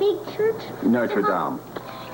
big church? Notre Dame.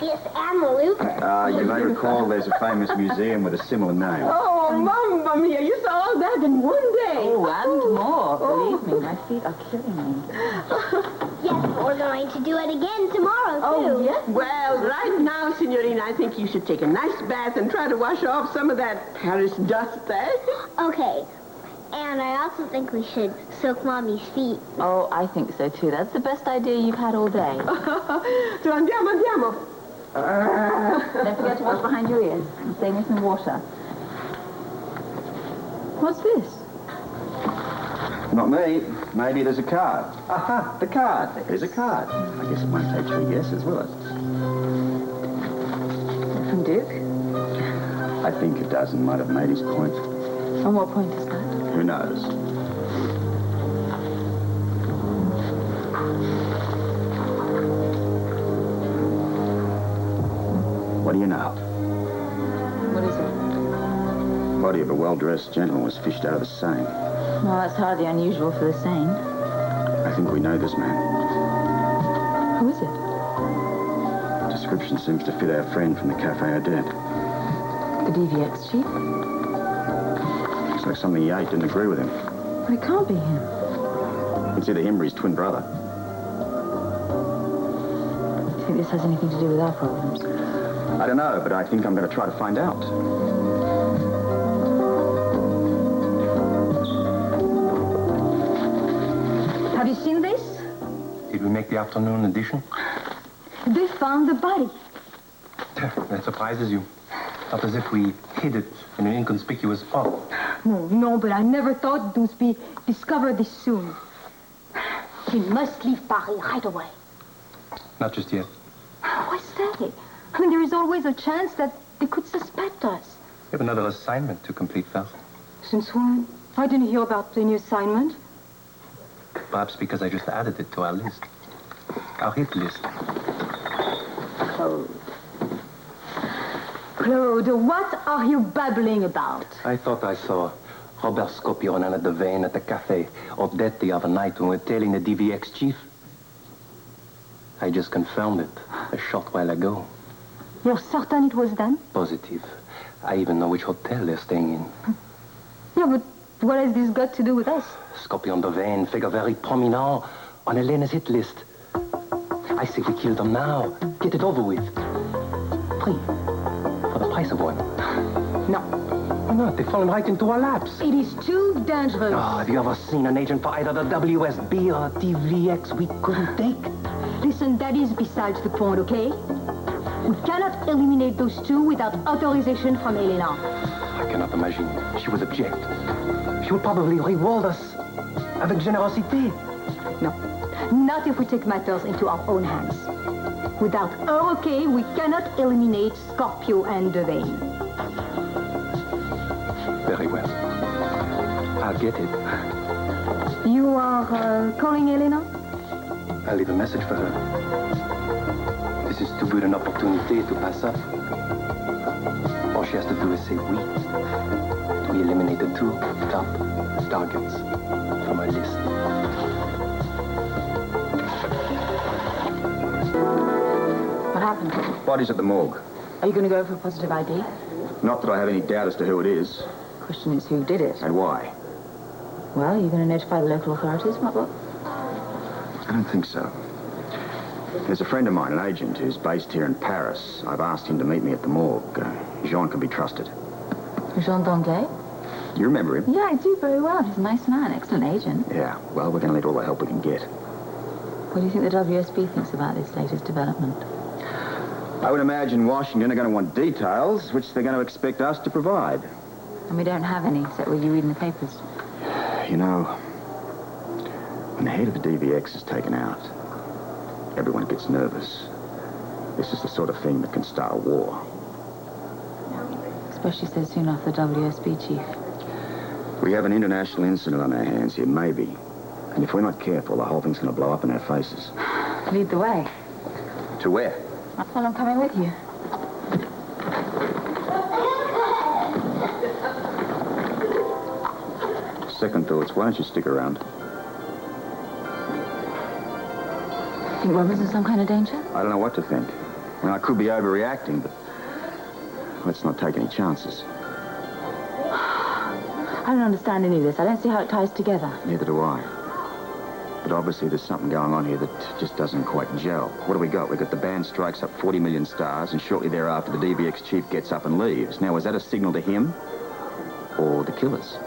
Yes, and the Louvre. You may recall there's a famous museum with a similar name. Oh, Mamma Mia, you saw all that in one day. Oh, and more. Believe me, my feet are killing me. Yes, but we're going to do it again tomorrow, too. Oh, yes? Well, right now, Signorina, I think you should take a nice bath and try to wash off some of that Paris dust, eh? Okay. And I also think we should soak Mommy's feet. Oh, I think so, too. That's the best idea you've had all day. So andiamo. Don't forget to wash behind your ears and save me some water. What's this? Not me. Maybe there's a card. Aha, the card. There's a card. I guess it won't take 3 guesses, will it? From Duke? I think a dozen might have made his point. And what point is that? Who knows? What do you know? What is it? The body of a well-dressed gentleman was fished out of a Seine. Well, that's hardly unusual for the Seine. I think we know this man. Who is it? Description seems to fit our friend from the Cafe au Dead. The DVX chief? Looks like something he ate didn't agree with him. Well, it can't be him. It's either him or his twin brother. Do you think this has anything to do with our problems? I don't know, but I think I'm going to try to find out. Have you seen this? Did we make the afternoon edition? They found the body. That surprises you. Not as if we hid it in an inconspicuous spot. No, but I never thought it would be discovered this soon. We must leave Paris right away. Not just yet. Why stay? I mean, there is always a chance that they could suspect us. We have another assignment to complete first. Since when? I didn't hear about the new assignment. Perhaps because I just added it to our list. Our hit list. Claude, what are you babbling about? I thought I saw Robert Scopion and Devane at the Café au Dead the other night when we were tailing the DVX chief. I just confirmed it a short while ago. You're certain it was them? Positive. I even know which hotel they're staying in. Yeah, but what has this got to do with us? Scopion Devane, figure very prominent on Helena's hit list. I say we kill them now. Get it over with. Free. For the price of one. No. Why not? They've fallen right into our laps. It is too dangerous. Oh, have you ever seen an agent for either the WSB or DVX we couldn't take? Listen, that is besides the point, okay? We cannot eliminate those two without authorization from Helena. I cannot imagine she would object. She would probably reward us avec générosité. No, not if we take matters into our own hands. Without her okay, we cannot eliminate Scorpio and Devane. Very well. I'll get it. You are calling Helena? I'll leave a message for her. This is too good an opportunity to pass up. All she has to do is say oui. We eliminate the 2 top targets from our list. What happened? Body's at the morgue. Are you going to go for a positive ID? Not that I have any doubt as to who it is. Question is, who did it? And why. Well, you're going to notify the local authorities? What? I don't think so. There's a friend of mine, an agent, who's based here in Paris. I've asked him to meet me at the morgue. Jean can be trusted. Jean Danguet? You remember him? Yeah, I do very well. He's a nice man, excellent agent. Yeah, well, we're going to need all the help we can get. What do you think the WSB thinks about this latest development? I would imagine Washington are going to want details, which they're going to expect us to provide. And we don't have any, except what you read in the papers. You know, when the head of the DVX is taken out, everyone gets nervous. This is the sort of thing that can start a war. Especially so soon after the WSB chief. We have an international incident on our hands here, maybe. And if we're not careful, the whole thing's going to blow up in our faces. Lead the way. To where? Well, I'm coming with you. Second thoughts, why don't you stick around? Think Robert's in some kind of danger? I don't know what to think. I mean, I could be overreacting, but let's not take any chances. I don't understand any of this. I don't see how it ties together. Neither do I. But obviously there's something going on here that just doesn't quite gel. What do we got? We got the band strikes up 40 million stars, and shortly thereafter the DVX chief gets up and leaves. Now, is that a signal to him or the killers?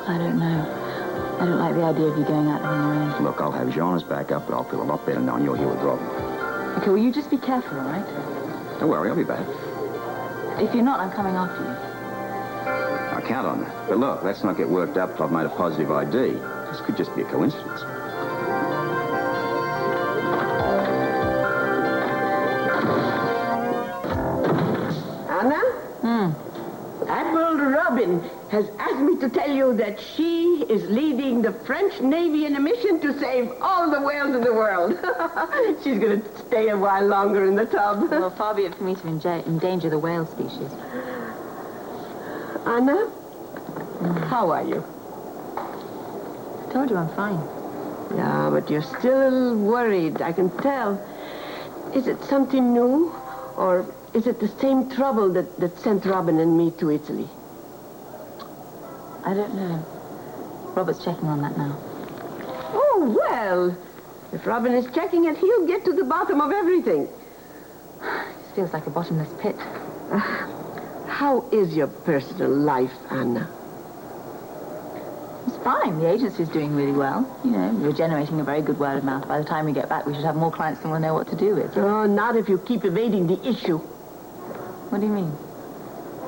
I don't know. I don't like the idea of you going out there on your own. Look, I'll have Jean as backup, but I'll feel a lot better knowing you're here with Robin. Okay, will you just be careful, all right? Don't worry, I'll be back. If you're not, I'm coming after you. I count on that. But look, let's not get worked up till I've made a positive ID. This could just be a coincidence. Anna? Admiral Robin has asked me to tell you that she is leading the French Navy in a mission to save all the whales in the world. She's going to stay a while longer in the tub. Well, far be it for me to endanger the whale species. Anna? How are you? I told you I'm fine. Yeah, but you're still worried, I can tell. Is it something new? Or is it the same trouble that sent Robin and me to Italy? I don't know. Robert's checking on that now. Oh, well, if Robin is checking it, he'll get to the bottom of everything. This feels like a bottomless pit. How is your personal life, Anna? It's fine. The agency's doing really well. You know, we're generating a very good word of mouth. By the time we get back, we should have more clients than we'll know what to do with. Oh, not if you keep evading the issue. What do you mean?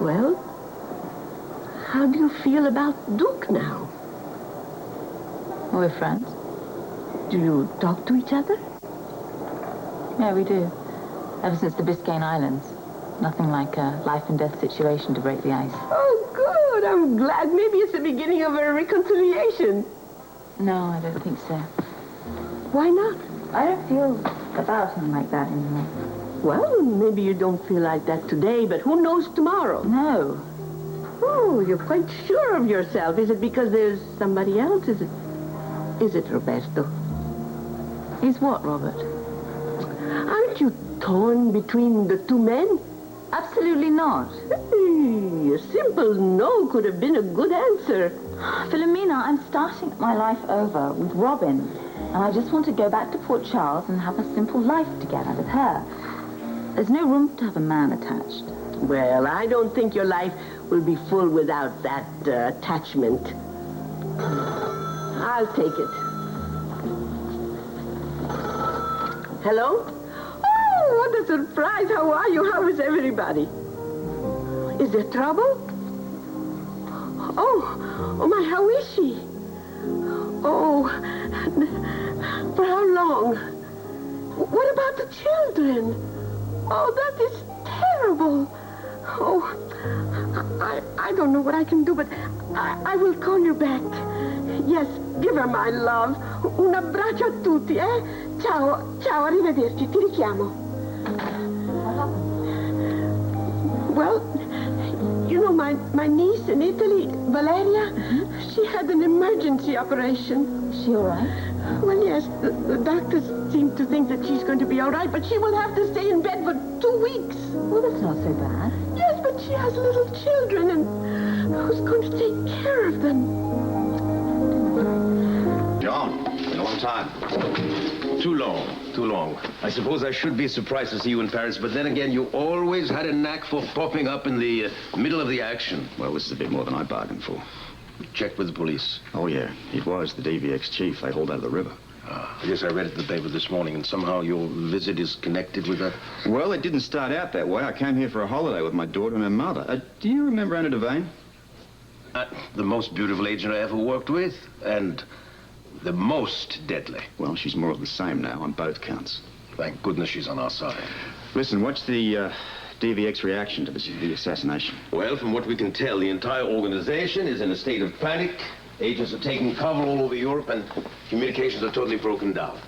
Well, how do you feel about Duke now? Well, we're friends. Do you talk to each other? Yeah, we do. Ever since the Biscayne Islands. Nothing like a life and death situation to break the ice. Oh, good. I'm glad. Maybe it's the beginning of a reconciliation. No, I don't think so. Why not? I don't feel about him like that anymore. Well, maybe you don't feel like that today, but who knows tomorrow? No. Oh, you're quite sure of yourself. Is it because there's somebody else? Is it Roberto? He's what, Robert? Aren't you torn between the two men? Absolutely not. Hey, a simple no could have been a good answer. Philomena, I'm starting my life over with Robin. And I just want to go back to Port Charles and have a simple life together with her. There's no room to have a man attached. Well, I don't think your life will be full without that attachment. I'll take it. Hello? Oh, what a surprise. How are you? How is everybody? Is there trouble? Oh my, how is she? Oh, for how long? What about the children? Oh, that is terrible. Oh, I don't know what I can do, but I will call you back. Yes, give her my love. Un abbraccio a tutti, eh? Ciao, ciao, arrivederci, ti richiamo. Well, you know, my niece in Italy, Valeria, she had an emergency operation. Is she all right? Well, yes, the doctors seem to think that she's going to be all right, but she will have to stay in bed for 2 weeks. Well, that's not so bad. Yes, but she has little children, and who's going to take care of them? John, been a long time. Too long. I suppose I should be surprised to see you in Paris, but then again, you always had a knack for popping up in the middle of the action. Well, this is a bit more than I bargained for. Checked with the police. Oh, yeah. It was the DVX chief. They hauled out of the river. Yes, I read it in the paper this morning, and somehow your visit is connected with that. Well, it didn't start out that way. I came here for a holiday with my daughter and her mother. Do you remember Anna Devane? The most beautiful agent I ever worked with, and the most deadly. Well, she's more of the same now on both counts. Thank goodness she's on our side. Listen, what's the DVX reaction to the assassination? Well, from what we can tell, the entire organization is in a state of panic. Agents are taking cover all over Europe, and communications are totally broken down.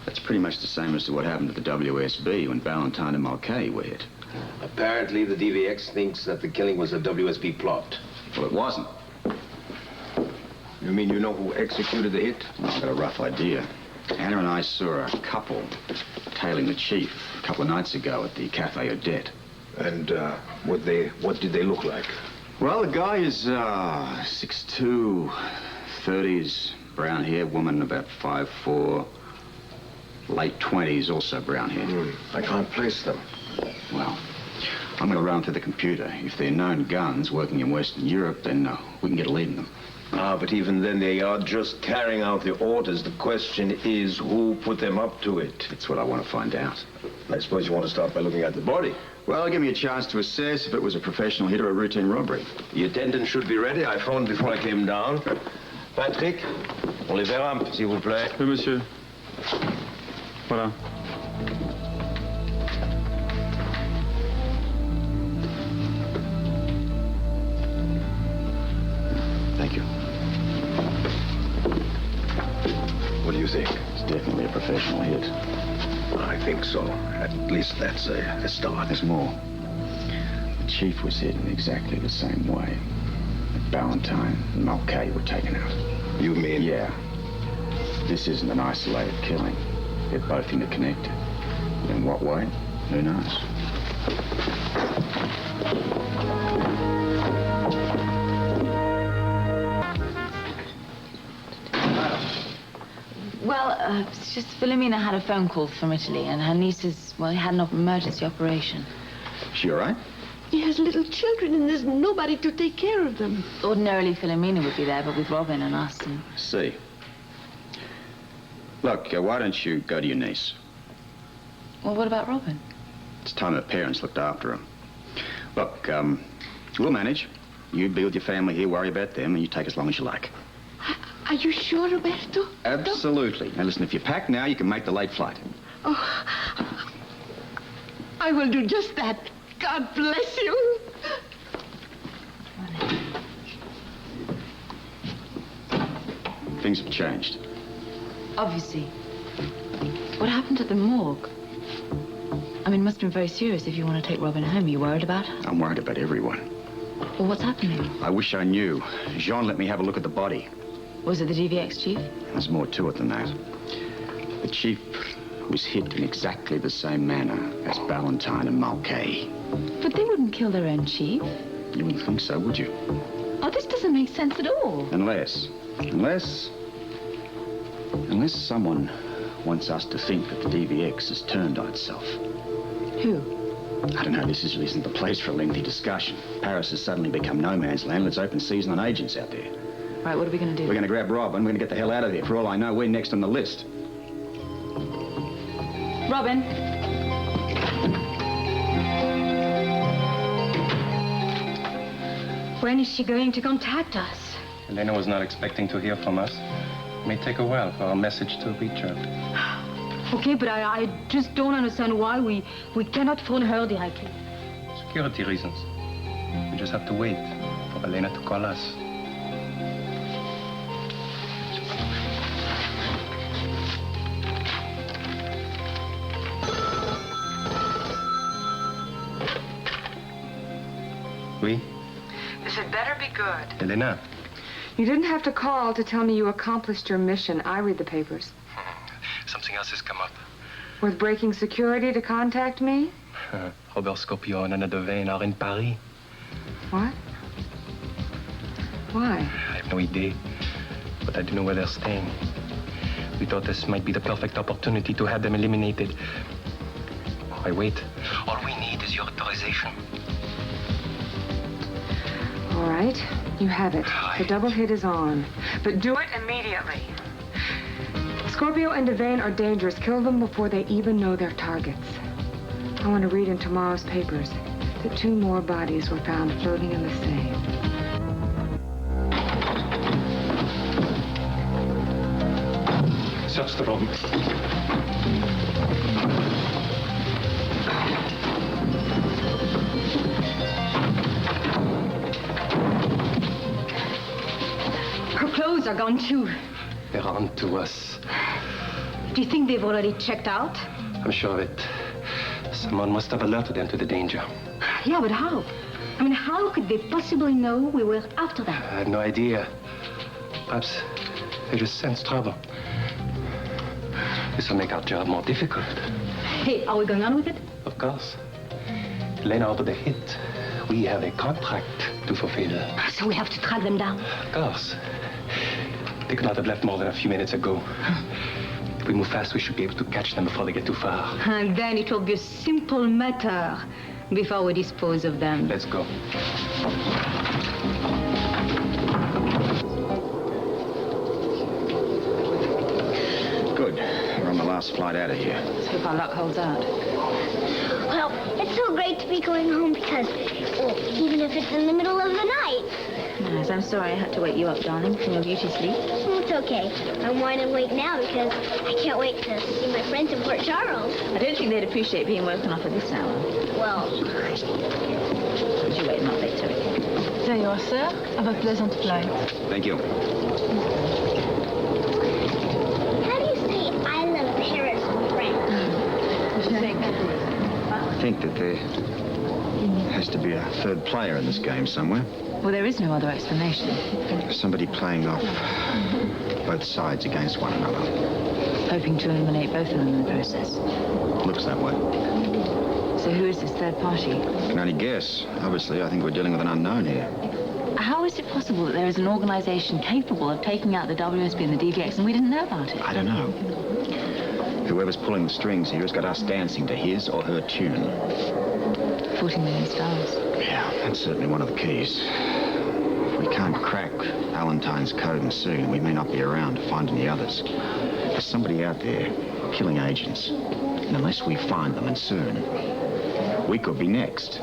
That's pretty much the same as to what happened to the WSB when Valentine and Mulcahy were hit. Apparently, the DVX thinks that the killing was a WSB plot. Well, it wasn't. You mean you know who executed the hit? Well, I've got a rough idea. Anna and I saw a couple tailing the chief a couple of nights ago at the Cafe Odette. And what did they look like? Well, the guy is 6'2", 30s, brown hair, woman about 5'4", late 20s, also brown hair. I can't place them. Well, I'm going to run through the computer. If they're known guns working in Western Europe, then we can get a lead on them. But even then, they are just carrying out the orders. The question is, who put them up to it? That's what I want to find out. I suppose you want to start by looking at the body. Well, give me a chance to assess if it was a professional hit or a routine robbery. The attendant should be ready. I phoned before I came down. Patrick, on les verra, s'il vous plaît. Oui, monsieur. Voilà. Thank you. What do you think? It's definitely a professional hit. I think so. At least that's a start. There's more. The chief was hit in exactly the same way. Ballantyne and Mulcahy were taken out. You mean? Yeah. This isn't an isolated killing. They're both interconnected. In what way? Who knows? Well, it's just Philomena had a phone call from Italy, and her niece had an emergency operation. She all right? He has little children, and there's nobody to take care of them. Ordinarily, Philomena would be there, but with Robin and us and... See. Look, why don't you go to your niece? Well, what about Robin? It's time her parents looked after her. Look, we'll manage. You be with your family here, worry about them, and you take as long as you like. Are you sure, Roberto? Absolutely. Now, listen, if you pack now, you can make the late flight. Oh, I will do just that. God bless you. Things have changed. Obviously. What happened at the morgue? I mean, it must have been very serious if you want to take Robin home. Are you worried about her? I'm worried about everyone. Well, what's happening? I wish I knew. Jean let me have a look at the body. Was it the DVX chief? There's more to it than that. The chief was hit in exactly the same manner as Ballantyne and Mulcahy. But they wouldn't kill their own chief. You wouldn't think so, would you? Oh, this doesn't make sense at all. Unless someone wants us to think that the DVX has turned on itself. Who? I don't know, this isn't the place for a lengthy discussion. Paris has suddenly become no man's land. It's open season on agents out there. Right, what are we going to do? We're going to grab Robin. We're going to get the hell out of here. For all I know, we're next on the list. Robin. When is she going to contact us? Elena was not expecting to hear from us. It may take a while for our message to reach her. Okay, but I just don't understand why we cannot phone her directly. Security reasons. We just have to wait for Elena to call us. Oui? This had better be good. Elena. You didn't have to call to tell me you accomplished your mission. I read the papers. Something else has come up. With breaking security to contact me? Robert Scorpio and Anna Devane are in Paris. What? Why? I have no idea, but I do know where they're staying. We thought this might be the perfect opportunity to have them eliminated. Why wait? All we need is your authorization. All right, you have it. The double hit is on. But do it immediately. Scorpio and Devane are dangerous. Kill them before they even know their targets. I want to read in tomorrow's papers that 2 more bodies were found floating in the Seine. Search the room. Her clothes are gone too. They're on to us. Do you think they've already checked out? I'm sure of it. Someone must have alerted them to the danger. Yeah, but how? I mean, how could they possibly know we were after them? I have no idea. Perhaps they just sense trouble. This will make our job more difficult. Hey, are we going on with it? Of course. Lena ordered a hit. We have a contract to fulfill. So we have to track them down. Of course. They could not have left more than a few minutes ago. If we move fast, we should be able to catch them before they get too far. And then it will be a simple matter before we dispose of them. Let's go. Good. We're on the last flight out of here. Let's hope our luck holds out. Well, it's so great to be going home because, well, even if it's in the middle of the night. Yes, I'm sorry I had to wake you up, darling, from your beauty sleep. Well, it's okay. I'm wide awake now because I can't wait to see my friends in Port Charles. I don't think they'd appreciate being woken up at this hour. Well, Would you wait not later? There you are, sir. Have a pleasant flight. Thank you. how do you say I love Paris in French? I think that there has to be a third player in this game somewhere. Well, there is no other explanation. Somebody playing off both sides against one another. Hoping to eliminate both of them in the process. Looks that way. So who is this third party? Can only guess. Obviously, I think we're dealing with an unknown here. How is it possible that there is an organization capable of taking out the WSB and the DVX and we didn't know about it? I don't know. Whoever's pulling the strings here has got us dancing to his or her tune. 40 million stars. Yeah, that's certainly one of the keys. If we can't crack Valentine's code and soon, we may not be around to find any others. There's somebody out there killing agents. And unless we find them and soon, we could be next.